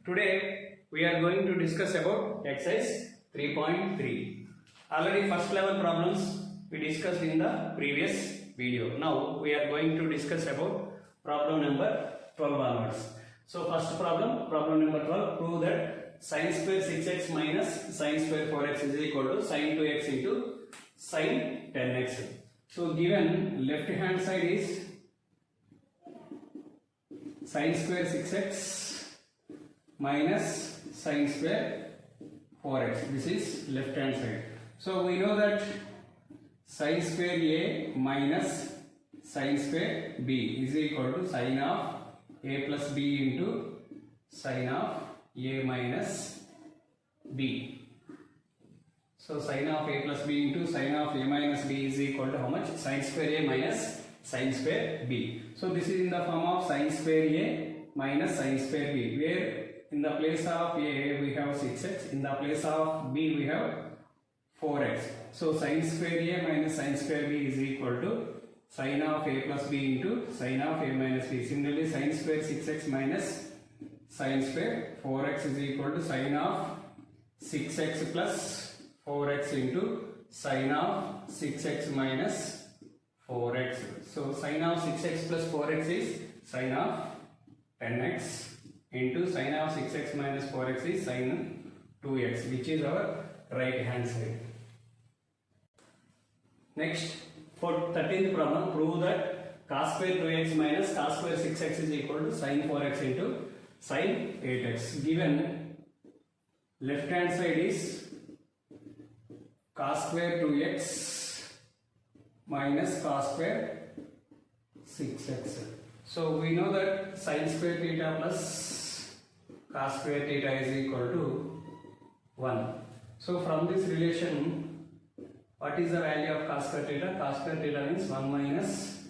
Today we are going to discuss about exercise 3.3. Already first level problems we discussed in the previous video. Now we are going to discuss about problem number 12 onwards. So first problem number 12, prove that sin square 6x minus sin square 4x is equal to sin 2x into sin 10x. So given left hand side is sin square 6x minus sin square 4x. This is left hand side. So we know that sin square a minus sin square b is equal to sin of a plus b into sin of a minus b. So sin of a plus b into sin of a minus b is equal to how much? Sin square a minus sin square b. So this is in the form of sin square a minus sin square b, where in the place of a we have 6x, in the place of b we have 4x. So sin square a minus sin square b is equal to sin of a plus b into sin of a minus b. Similarly, sin square 6x minus sin square 4x is equal to sin of 6x plus 4x into sin of 6x minus 4x. So sin of 6x plus 4x is sin of 10x into sin of 6x minus 4x is sin 2x, which is our right hand side. Next, for 13th problem, prove that cos square 2x minus cos square 6x is equal to sin 4x into sin 8x. Given left hand side is cos square 2x minus cos square 6x. So we know that sin square theta plus cos square theta is equal to 1. So from this relation, what is the value of cos square theta? Cos square theta means 1 minus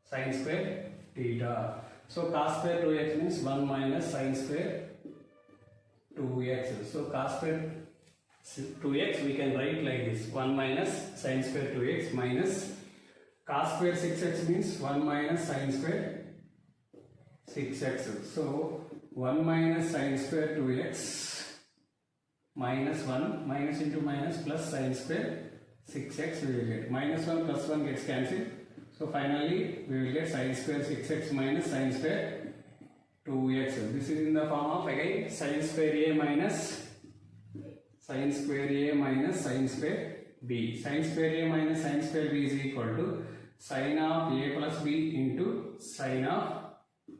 sin square theta. So cos square 2x means 1 minus sin square 2x. So cos square 2x we can write like this, 1 minus sin square 2x minus cos square 6x means 1 minus sin square 6x. So 1 minus sin square 2x minus 1, minus into minus plus sin square 6x we will get. Minus 1 plus 1 gets cancelled. So finally we will get sin square 6x minus sin square 2x. This is in the form of again sin square a minus sin square a minus sin square b. Sin square a minus sin square b is equal to sin of a plus b into sin of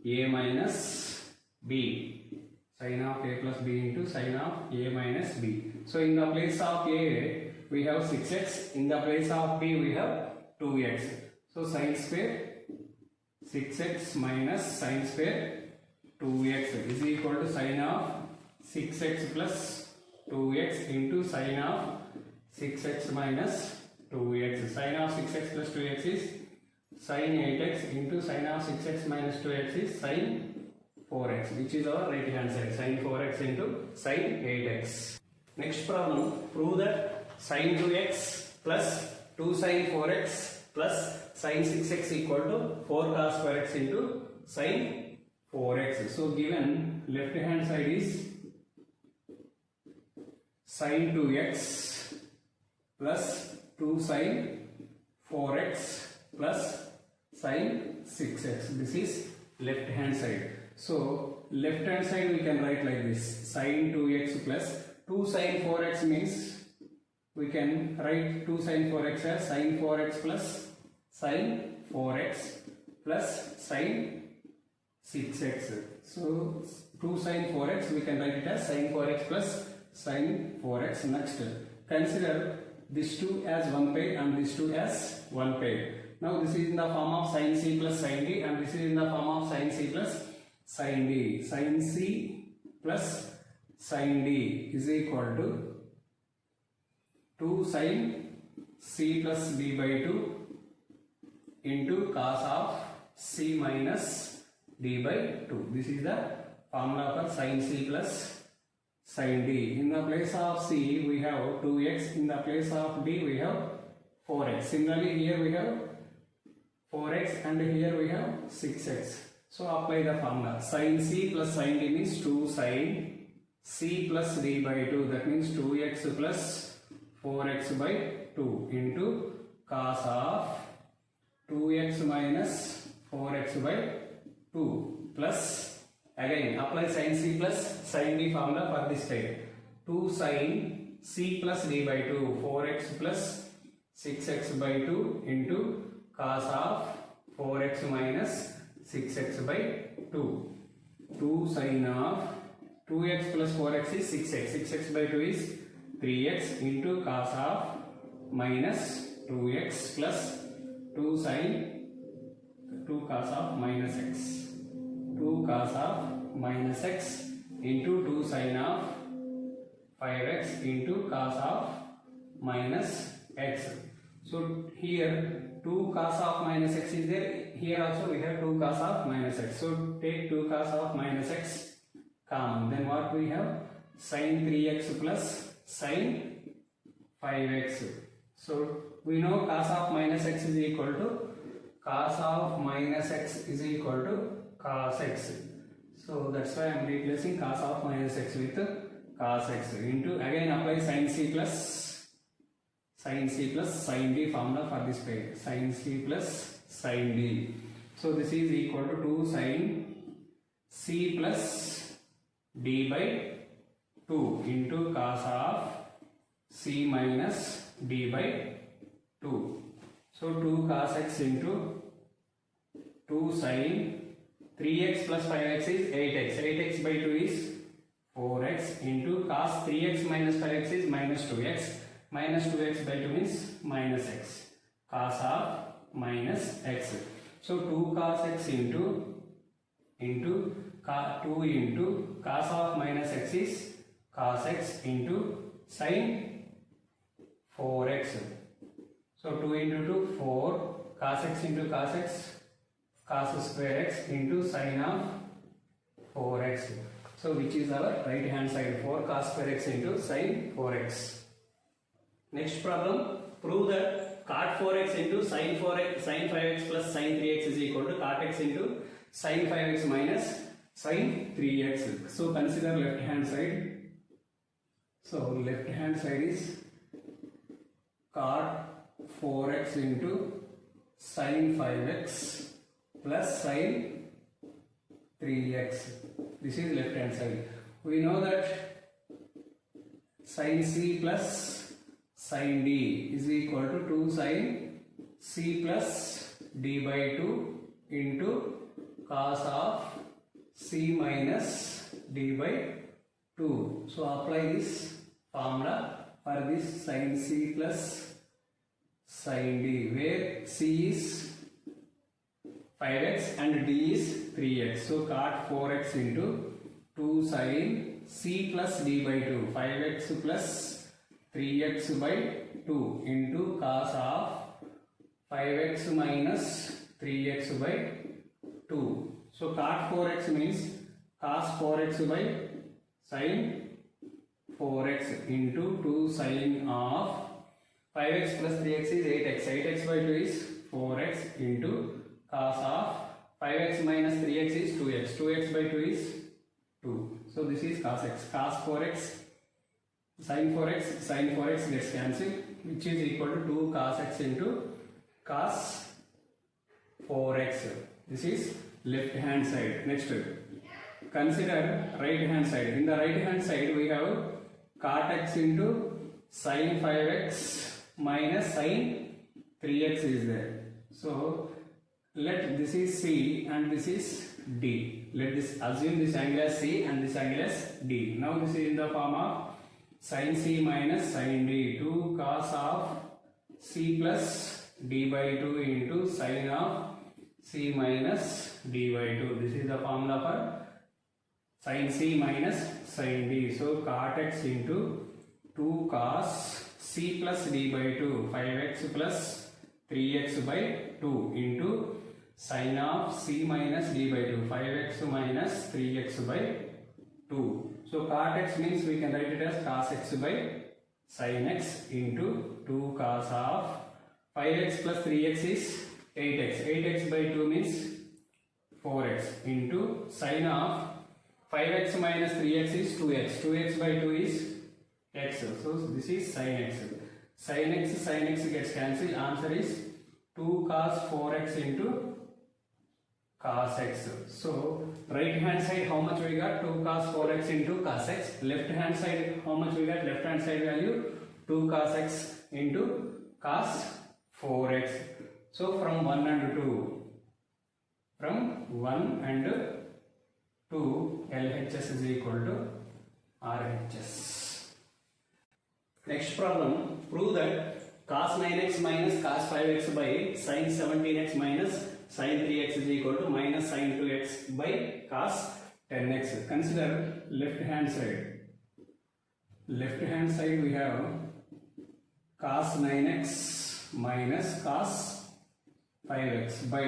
a minus b. Sin of a plus b into sin of a minus b. So in the place of a we have 6x, in the place of b we have 2x. So sin square 6x minus sin square 2x is equal to sin of 6x plus 2x into sin of 6x minus 2x. Sin of 6x plus 2x is sin 8x into sin of 6x minus 2x is sin 4x, which is our right hand side. Sin 4x into sin 8x. Next problem, prove that sin 2x plus 2 sin 4x plus sin 6x equal to 4 cos square x into sin 4x. So given left hand side is sin 2x plus 2 sin 4x plus sin 6x. This is left hand side. So left hand side we can write like this, sin 2x plus 2 sin 4x means we can write 2 sin 4x as sin 4x plus sin 4x plus sin 6x. So 2 sin 4x we can write it as sin 4x plus sin 4x. Next, consider these two as one pair and these two as one pair. Now this is in the form of sin c plus sin d, and this is in the form of sin c plus sin d. Sin c plus sin d is equal to 2 sin c plus d by 2 into cos of c minus d by 2. This is the formula for sin c plus sin d. In the place of c we have 2x, in the place of d we have 4x. Similarly here we have 4x and here we have 6x. So apply the formula. Sin c plus sin d means 2 sin c plus d by 2. That means 2x plus 4x by 2 into cos of 2x minus 4x by 2 plus, again apply sin c plus sin d formula for this type. 2 sin c plus d by 2, 4x plus 6x by 2 into cos of 4x minus 6x by 2. 2 sin of 2x plus 4x is 6x. 6x by 2 is 3x into cos of minus 2x plus 2 sin 2 cos of minus x. 2 cos of minus x into 2 sin of 5x into cos of minus x. So here 2 cos of minus x is there. Here also we have 2 cos of minus x. So take 2 cos of minus x common. Then what we have? Sin 3x plus sin 5x. So we know cos of minus x is equal to cos of minus x is equal to cos x. So that's why I am replacing cos of minus x with cos x into, again apply sin c plus sin d formula for this pair. Sin c plus sin d. So this is equal to 2 sin c plus d by 2 into cos of c minus d by 2. So 2 cos x into 2 sin 3x plus 5x is 8x. 8x by 2 is 4x into cos 3x minus 5x is minus 2x. Minus 2x by 2 means minus x. Cos of minus x. So 2 cos x into 2 into cos of minus x is cos x into sin 4x. So 2 into 2 4 cos x into cos x, cos square x into sin of 4x. So which is our right hand side, 4 cos square x into sin 4x. Next problem, prove that cot 4x into sin 5x plus sin 3x is equal to cot x into sin 5x minus sin 3x. So consider left hand side. So left hand side is cot 4x into sin 5x plus sin 3x. This is left hand side. We know that sin c plus sin d is equal to 2 sin c plus d by 2 into cos of c minus d by 2. So apply this formula for this sin c plus sin d, where c is 5x and d is 3x. So cot 4x into 2 sin c plus d by 2, 5x plus 3x by 2 into cos of 5x minus 3x by 2. So cot 4x means cos 4x by sin 4x into 2 sin of 5x plus 3x is 8x. 8x by 2 is 4x into cos of 5x minus 3x is 2x. 2x by 2 is 2. So this is cos x. Cos 4x sin 4x gets cancelled, which is equal to 2 cos x into cos 4x. This is left hand side. Next, consider right hand side. In the right hand side we have cot x into sin 5x minus sin 3x is there. So let this is C and this is D. Let this assume this angle as C and this angle as D. Now this is in the form of sin c minus sin d, 2 cos of c plus d by 2 into sin of c minus d by 2. This is the formula for sin c minus sin d. So cot x into 2 cos c plus d by 2, 5x plus 3x by 2 into sin of c minus d by 2, 5x minus 3x by 2. So cot x means we can write it as cos x by sin x into 2 cos of 5x plus 3x is 8x. 8x by 2 means 4x into sine of 5x minus 3x is 2x. 2x by 2 is x. So this is sin x. Sin x gets cancelled. Answer is 2 cos 4x into cos x. So right hand side how much we got? 2 cos 4x into cos x. Left hand side how much we got? Left hand side value 2 cos x into cos 4x. So from 1 and 2. From 1 and 2, LHS is equal to RHS. Next problem, prove that cos 9x minus cos 5x by sin 17x minus sin 3x is equal to minus sin 2x by cos 10x. Consider left hand side. Left hand side we have cos 9x minus cos 5x by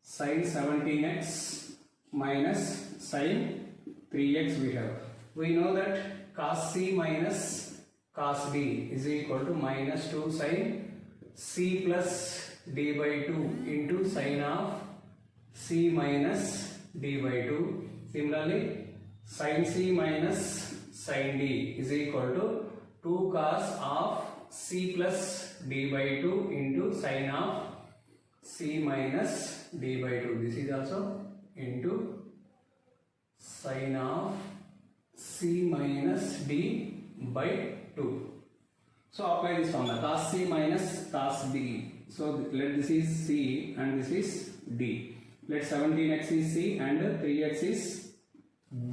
sin 17x minus sin 3x we have. We know that cos c minus cos d is equal to minus 2 sin c plus d by 2 into sin of c minus d by 2. Similarly, sin c minus sin d is equal to 2 cos of c plus d by 2 into sin of c minus d by 2. This is also into sin of c minus d by 2. So apply this formula, cos c minus cos d. So let this is c and this is d. Let 17x is c and 3x is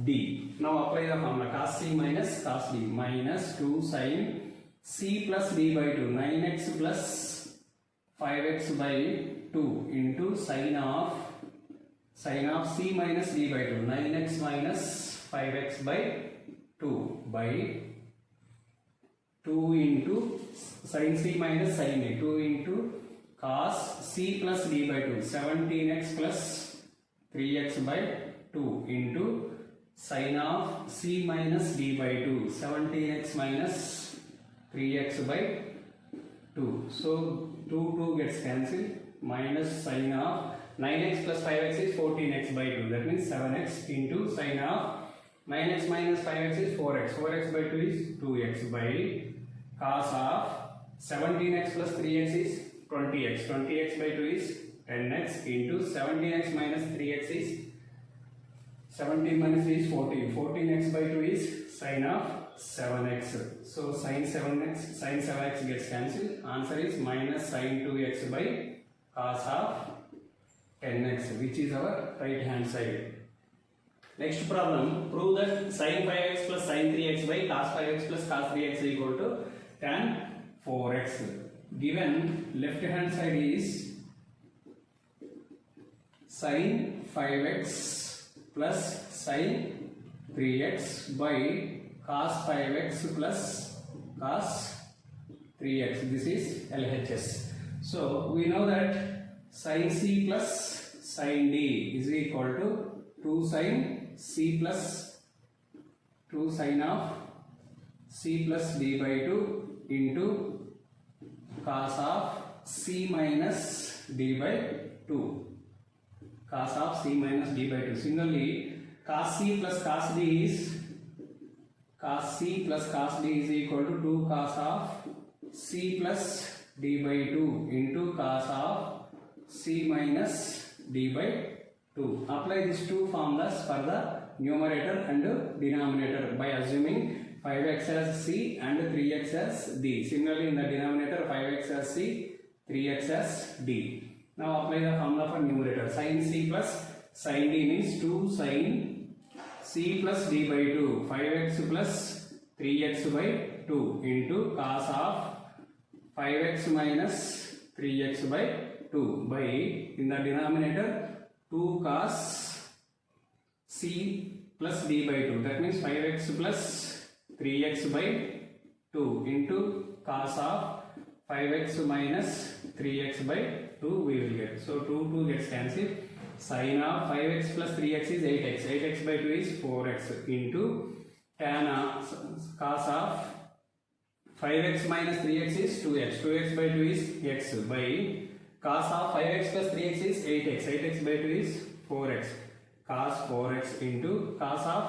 d. Now apply the formula, cos c minus cos d minus 2 sin c plus d by 2, 9x plus 5x by 2 into sin of c minus d by 2, 9x minus 5x by 2 by 2 into sin c minus sin d, 2 into cos c plus d by 2, 17x plus 3x by 2 into sin of c minus d by 2, 17x minus 3x by 2. So 2 gets cancelled. Minus sin of 9x plus 5x is 14x by 2. That means 7x into sin of 9x minus 5x is 4x. 4x by 2 is 2x by cos of 17x plus 3x is 20x. 20x by 2 is 10x into 17x minus 3x is 17 minus 3 is 14. 14x by 2 is sin of 7x. So sin 7x gets cancelled. Answer is minus sin 2x by cos of 10x, which is our right hand side. Next problem, prove that sin 5x plus sin 3x by cos 5x plus cos 3x is equal to tan 4x. Given left hand side is sin 5x plus sin 3x by cos 5x plus cos 3x. This is LHS. So we know that sin c plus sin d is equal to 2 sin c plus 2 sin of c plus d by 2 into cos of c minus d by 2. Cos of c minus d by 2. Similarly, cos c plus cos d is equal to 2 cos of c plus d by 2 into cos of c minus d by 2. Apply these two formulas for the numerator and denominator by assuming 5x as c and 3x as d. Similarly, in the denominator 5x as c, 3x as d. Now apply the formula for numerator. Sin c plus sin d means 2 sin c plus d by 2, 5x plus 3x by 2 into cos of 5x minus 3x by 2 by, in the denominator, 2 cos c plus d by 2. That means 5x plus 3x by 2 into cos of 5x minus 3x by 2 we will get. So 2 gets cancelled. Sin of 5x plus 3x is 8x. 8x by 2 is 4x into tan of cos of 5x minus 3x is 2x. 2x by 2 is x by cos of 5x plus 3x is 8x. 8x by 2 is 4x. Cos 4x into cos of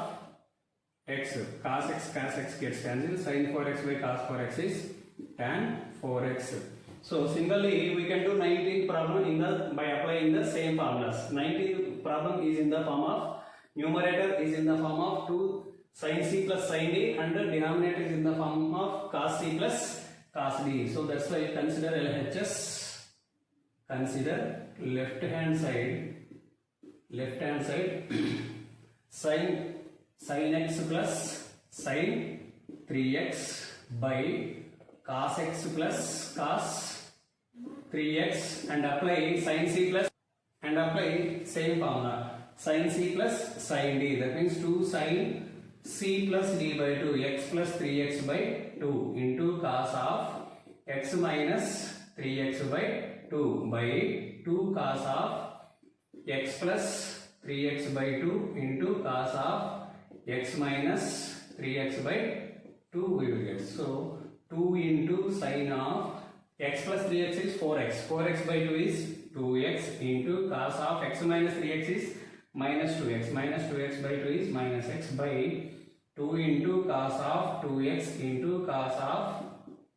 x. Cos x gets cancelled. Sin 4x by cos 4x is tan 4x. So similarly, we can do 19th problem by applying the same formulas. 19th problem is in the form of numerator is in the form of 2 sin c plus sin d, and the denominator is in the form of cos c plus cos d. So that's why consider LHS. Consider left hand side sin x plus sin 3x by cos x plus cos 3x, and apply sin c plus, and apply same formula sin c plus sin d. That means 2 sin c plus d by 2 x plus 3x by 2 into cos of x minus 3x by 2 by 2 cos of x plus 3x by 2 into cos of x minus 3x by 2 we will get. So 2 into sin of x plus 3x is 4x. 4x by 2 is 2x into cos of x minus 3x is minus 2x. Minus 2x by 2 is minus x by 2 into cos of 2x into cos of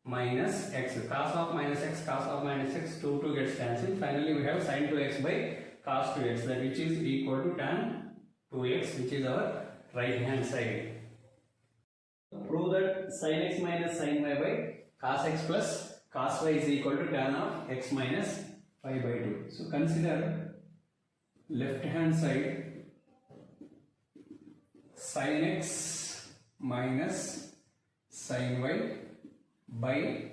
minus x. Cos of minus x, 2 gets cancelled. Finally, we have sin 2x by cos 2x, that which is equal to tan 2x, which is our right hand side. Prove that sin x minus sin y by cos x plus cos y is equal to tan of x minus y by 2. So consider left hand side sin x minus sin y by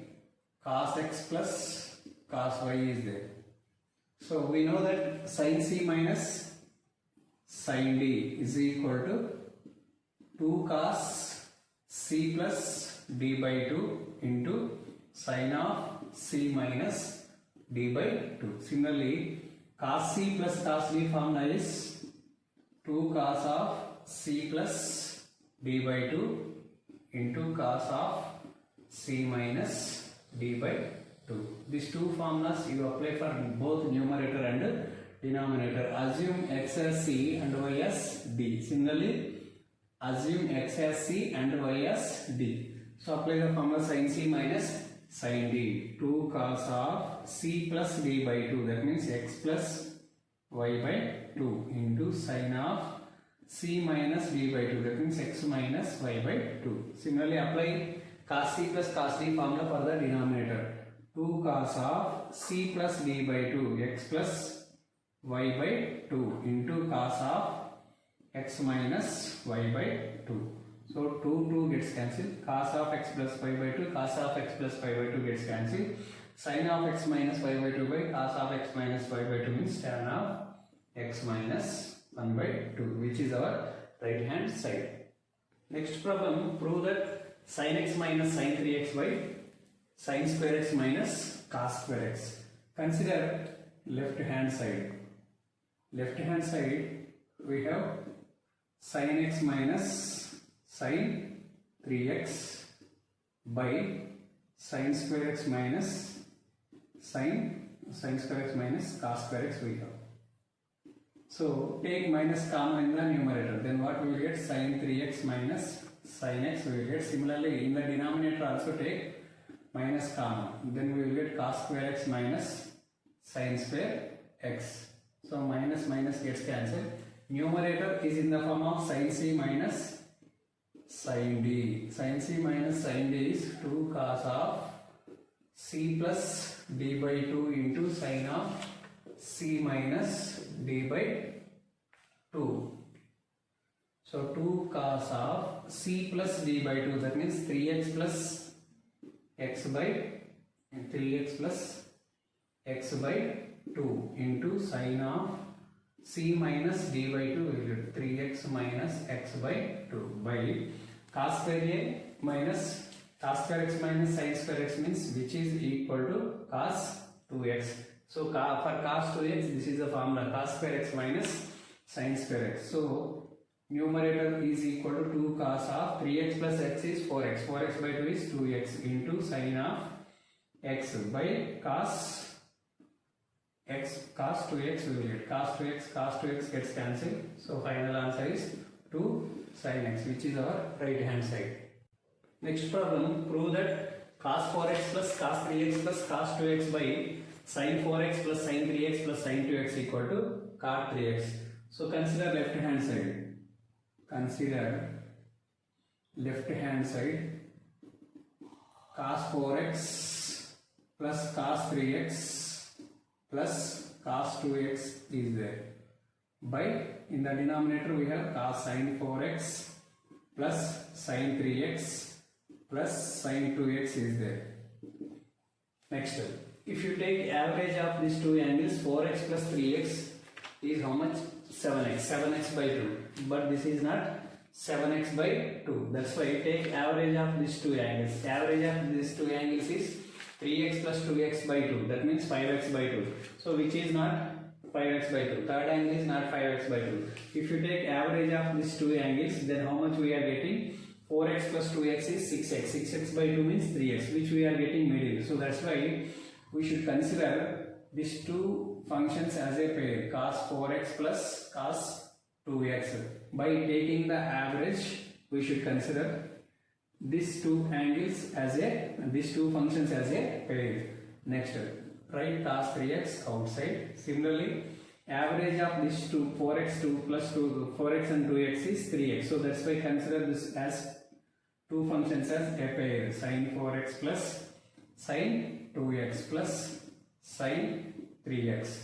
cos x plus cos y is there. So we know that sin c minus sin d is equal to 2 cos c plus d by 2 into sin of c minus d by 2. Similarly, cos c plus cos d formula is 2 cos of c plus d by 2 into cos of c minus d by 2. These two formulas you apply for both numerator and denominator. Assume x as c and y as d. Similarly, assume x as c and y as d. So apply the formula sin c minus sin d. 2 cos of c plus d by 2, that means x plus y by 2 into sin of c minus d by 2, that means x minus y by 2. Similarly, apply cos c plus cos d formula for the denominator. 2 cos of c plus d by 2 x plus y by 2 into cos of x minus y by 2. So 2 gets cancelled. Cos of x plus y by 2, cos of x plus y by 2 gets cancelled. Sin of x minus y by 2 by cos of x minus y by 2 means tan of x minus 1 by 2, which is our right hand side. Next problem, prove that sin x minus sin 3x by sin square x minus cos square x. Consider left hand side. Left hand side we have sin x minus sin 3x by sin square x minus sin square x minus cos square x we have. So take minus common in the numerator, then what we will get? Sin 3x minus sin x we will get. Similarly, in the denominator also take minus common, then we will get cos square x minus sin square x. So minus gets cancelled. Numerator is in the form of sin c minus sin d. Sin c minus sin d is 2 cos of c plus d by 2 into sin of c minus d by 2. So 2 cos of c plus d by 2, that means 3x plus x by 3x plus x by 2 into sin of c minus d by 2 will get 3x minus x by 2 by cos square a minus cos square x minus sin square x means which is equal to cos 2x. So for cos 2x, this is the formula cos square x minus sin square x. So numerator is equal to 2 cos of 3x plus x is 4x. 4x by 2 is 2x into sin of x by cos x cos 2x we will get cos 2x gets cancelled. So final answer is 2 sin x, which is our right hand side. Next problem, prove that cos 4x plus cos 3x plus cos 2x by sin 4x plus sin 3x plus sin 2x equal to cot 3x. So consider left hand side. Consider left hand side. Cos 4x plus cos 3x plus cos 2x is there. By in the denominator we have cos sin 4x plus sin 3x plus sin 2x is there. Next, if you take average of these two angles, 4x plus 3x is how much? 7x. 7x by 2. But this is not 7x by 2. That's why take average of these two angles. Average of these two angles is 3x plus 2x by 2. That means 5x by 2. So which is not 5x by 2. Third angle is not 5x by 2. If you take average of these two angles, then how much we are getting? 4x plus 2x is 6x. 6x by 2 means 3x, which we are getting middle. So that's why we should consider these two functions as a pair, cos 4x plus cos 2x. By taking the average, we should consider these two angles as these two functions as a pair. Next, write cos 3x outside. Similarly, average of these two 4x 2 plus 2 4x and 2x is 3x. So that's why consider this as two functions as a pair, sin 4x plus sin 2x plus sin 3x.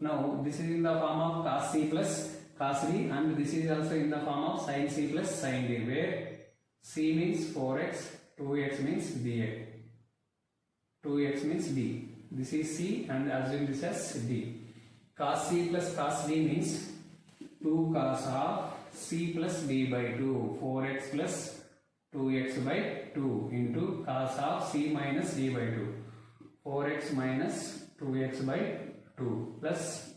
Now this is in the form of cos c plus cos d, and this is also in the form of sin c plus sin d, where c means 4x, 2x means d, 2x means d. This is c and assume this as d. Cos c plus cos d means 2 cos of c plus d by 2, 4x plus 2x by 2 into cos of c minus d by 2, 4x minus 2x by 2 plus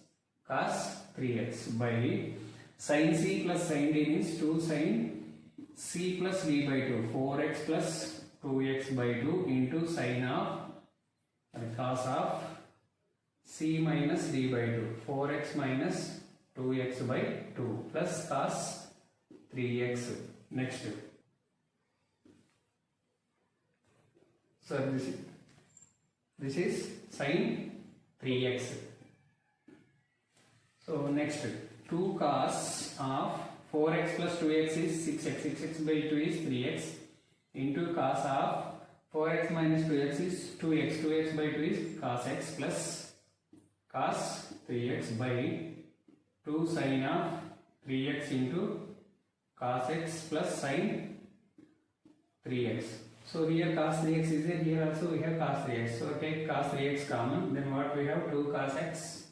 cos 3x by sin c plus sin d means 2 sin c plus d by 2, 4x plus 2x by 2 into sin of cos of c minus d by 2, 4x minus 2x by 2 plus cos 3x. Next. So this is sin 3x. So next, 2 cos of 4x plus 2x is 6x, 6x by 2 is 3x into cos of 4x minus 2x is 2x, 2x by 2 is cos x plus cos 3x by 2 sin of 3x into cos x plus sin 3x. So here cos 3x is there, here also we have cos 3x. So take cos 3x common, then what we have? 2 cos x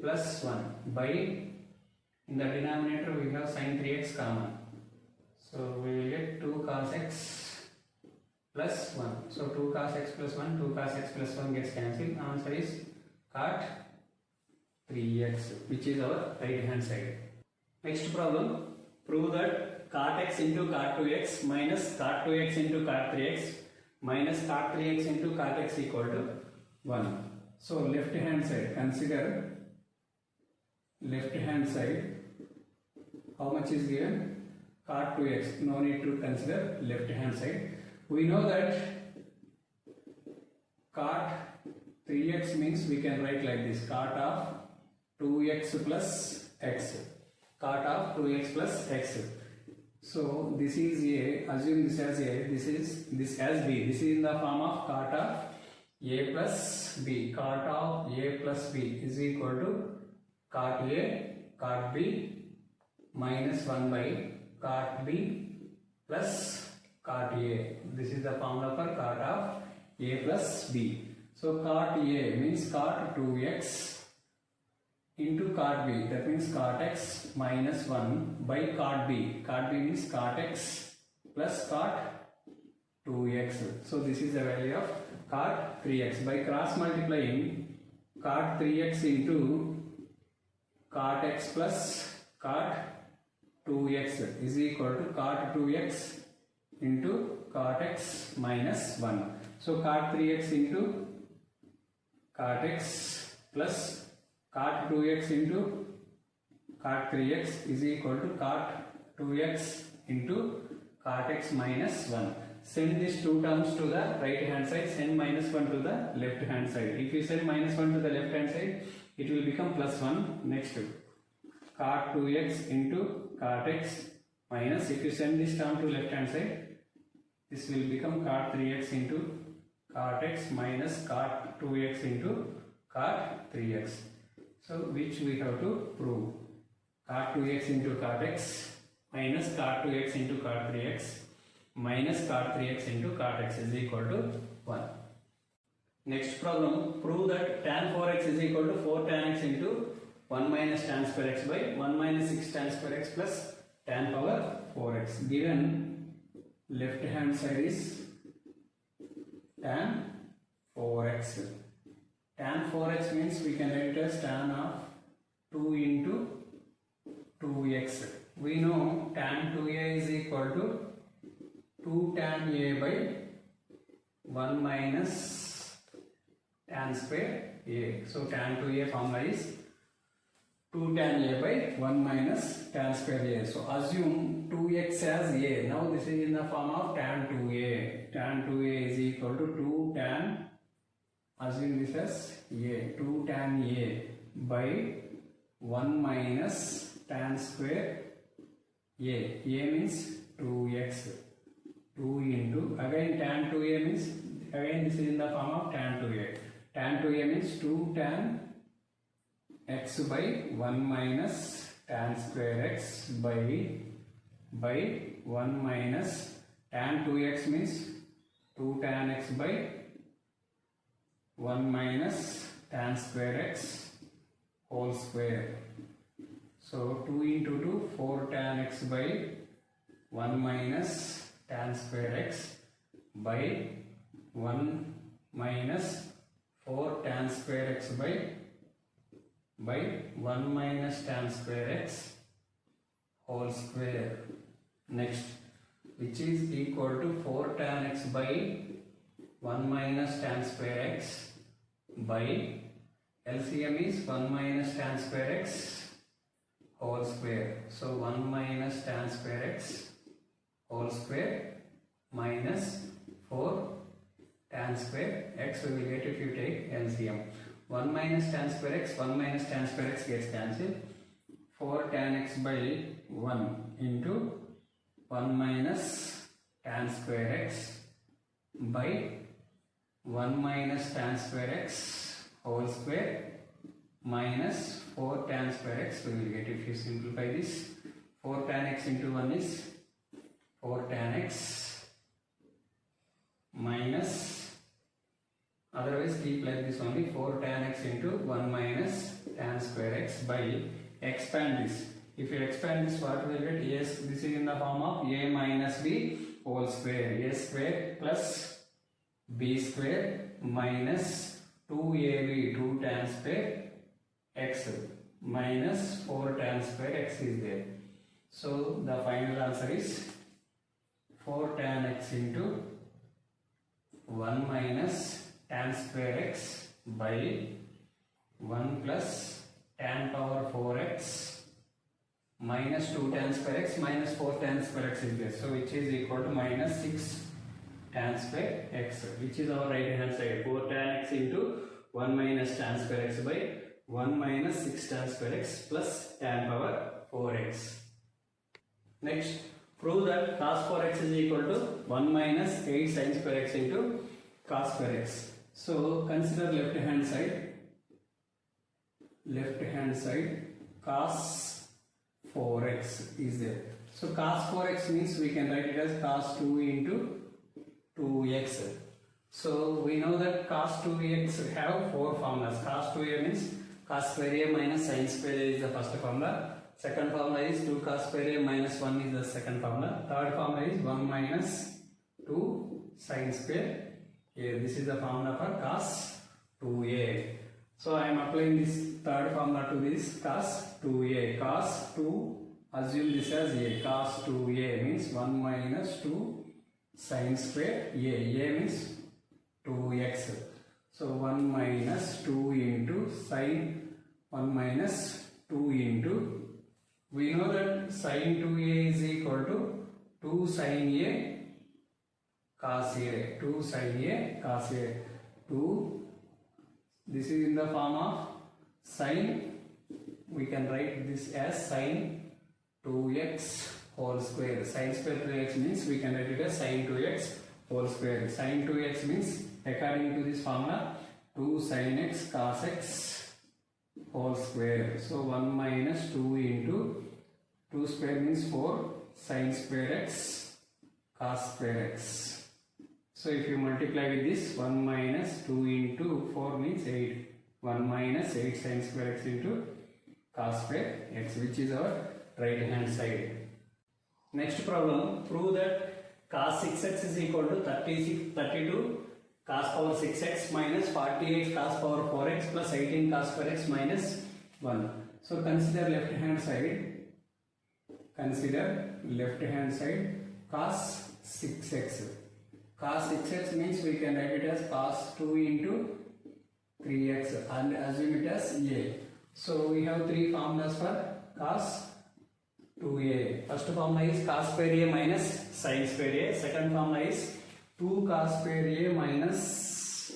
plus 1 by, in the denominator we have sin 3x common. So we will get 2 cos x plus 1. So 2 cos x plus 1, 2 cos x plus 1 gets cancelled. Answer is cot 3x, which is our right hand side. Next problem, prove that cot x into cot 2x minus cot 2x into cot 3x minus cot 3x into cot x equal to 1. So left hand side, consider left hand side, how much is given? Cot 2x, no need to consider left hand side. We know that cot 3x means we can write like this, cot of 2x plus x, cot of 2x plus x. So this is a, assume this as a, this as b, this is in the form of cot of a plus b, cot of a plus b is equal to cot a cot b minus 1 by cot b plus cot a. This is the formula for cot of a plus b. So cot a means cot 2x into cot b, that means cot x minus 1 by cot b. Cot b means cot x plus cot 2x. So this is the value of cot 3x. By cross multiplying cot 3x into cot x plus cot 2x is equal to cot 2x into cot x minus 1. So cot 3x into cot x plus cot 2x into cot 3x is equal to cot 2x into cot x minus 1. Send these two terms to the right hand side, send minus 1 to the left hand side. If you send minus 1 to the left hand side, it will become plus 1. Next, cot 2x into cot x minus, if you send this term to left hand side, this will become cot 3x into cot x minus cot 2x into cot 3x. So, which we have to prove. Cot 2x into cot x minus cot 2x into cot 3x minus cot 3x into cot x is equal to 1. Next problem, prove that tan 4x is equal to 4 tan x into 1 minus tan square x by 1 minus 6 tan square x plus tan power 4x. Given left hand side is tan 4x. Tan 4x means we can write it as tan of 2 into 2x. We know tan 2a is equal to 2 tan a by 1 minus tan square a. So tan 2a formula is 2 tan a by 1 minus tan square a. So assume 2x as a. Now this is in the form of tan 2a. Tan 2a is equal to 2 tan, assume this as a, 2 tan a by 1 minus tan square a. A means 2x. 2 into, again tan 2a means, again this is in the form of tan 2a. Tan 2a means 2 tan x by 1 minus tan square x by 1 minus tan 2x means 2 tan x by 1 minus tan square x whole square. So 2 into 2, 4 tan x by 1 minus tan square x by 1 minus 4 tan square x by 1 minus tan square x whole square. Next, which is equal to 4 tan x by 1 minus tan square x by LCM is 1 minus tan square x whole square. So 1 minus tan square x whole square minus 4 tan square x we will get if you take LCM. 1 minus tan square x, 1 minus tan square x gets cancelled. 4 tan x by 1 into 1 minus tan square x by 1 minus tan square x whole square minus 4 tan square x we will get if you simplify this. 4 tan x into 1 is 4 tan x minus, otherwise keep like this only, 4 tan x into 1 minus tan square x by, expand this. If you expand this, what will get? Yes, this is in the form of a minus b whole square. A square plus b square minus 2ab, 2 tan square x minus 4 tan square x is there. So the final answer is 4 tan x into 1 minus tan square x by 1 plus tan power 4x minus 2 tan square x minus 4 tan square x is there. So which is equal to minus 6 tan square x, which is our right hand side. 4 tan x into 1 minus tan square x by 1 minus 6 tan square x plus tan power 4x. Next, prove that cos 4x is equal to 1 minus 8 sin square x into cos square x. So consider left hand side cos 4x is there. So cos 4x means we can write it as cos 2 into 2x. So we know that cos 2x have 4 formulas. Cos 2a means cos square a minus sin square a is the first formula. Second formula is 2 cos square a minus 1 is the second formula. Third formula is 1 minus 2 sin square a. This is the formula for cos 2a. So I am applying this third formula to this cos 2a. Cos 2, assume this as a. Cos 2a means 1 minus 2 sin square a. A means 2x. So 1 minus 2 into sine 1 minus 2 into, we know that sine 2a is equal to 2 sine a cos a, 2 sine a cos a, 2, this is in the form of sine, we can write this as sine 2x whole square. Sine square 2x means we can write it as sine 2x whole square. Sine 2x means, according to this formula, 2 sin x cos x whole square. So 1 minus 2 into 2 square means 4 sin square x cos square x. So if you multiply with this, 1 minus 2 into 4 means 8. 1 minus 8 sin square x into cos square x, which is our right hand side. Next problem, prove that cos 6x is equal to 32 cos power 6x minus 48 cos power 4x plus 18 cos square x minus 1. So consider left hand side. Consider left hand side cos 6x. Cos 6x means we can write it as cos 2 into 3x and assume it as a. So we have three formulas for cos 2a. First formula is cos square a minus sin square a. Second formula is 2 cos square a minus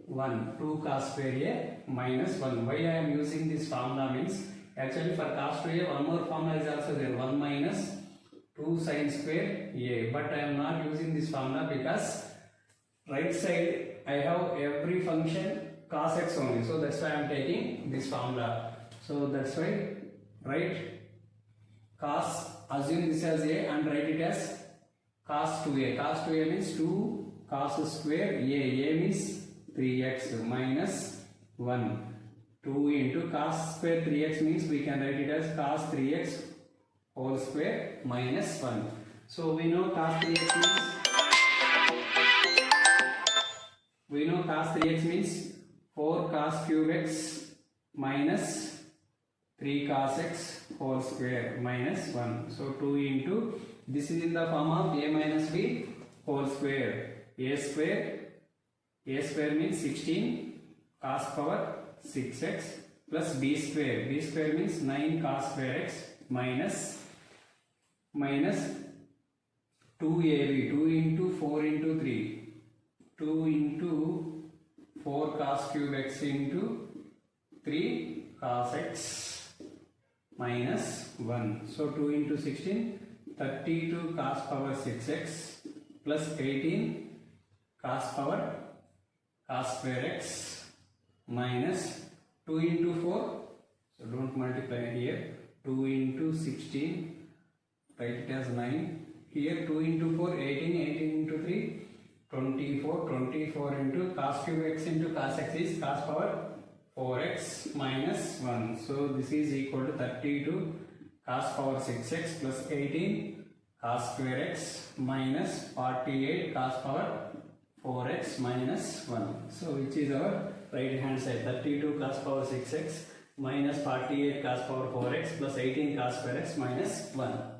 1. 2 cos square a minus 1. Why I am using this formula means, actually for cos 2a one more formula is also there, 1 minus 2 sin square a. But I am not using this formula because right side I have every function cos x only. So that's why I am taking this formula. So that's why write cos, assume this as a and write it as cos 2a. Cos 2a means 2 cos square a. A means 3x minus 1. 2 into cos square 3x means we can write it as cos 3x whole square minus 1. So we know cos 3x means 4 cos cube x minus 3 cos x whole square minus 1. So 2 into, this is in the form of a minus b whole square. A square means 16 cos power 6x plus b square. B square means 9 cos square x minus 2ab. 2 into 4 into 3. 2 into 4 cos cube x into 3 cos x minus 1. So 2 into 16, 32 cos power 6x plus 18 cos power cos square x minus 2 into 4. So don't multiply here. 2 into 16, write it as 9. Here 2 into 4, 18, 18 into 3, 24, 24 into cos cube x into cos x is cos power 4x minus 1. So this is equal to 32 cos power 6x plus 18 cos square x minus 48 cos power 4x minus 1. So which is our right hand side, 32 cos power 6x minus 48 cos power 4x plus 18 cos square x minus 1.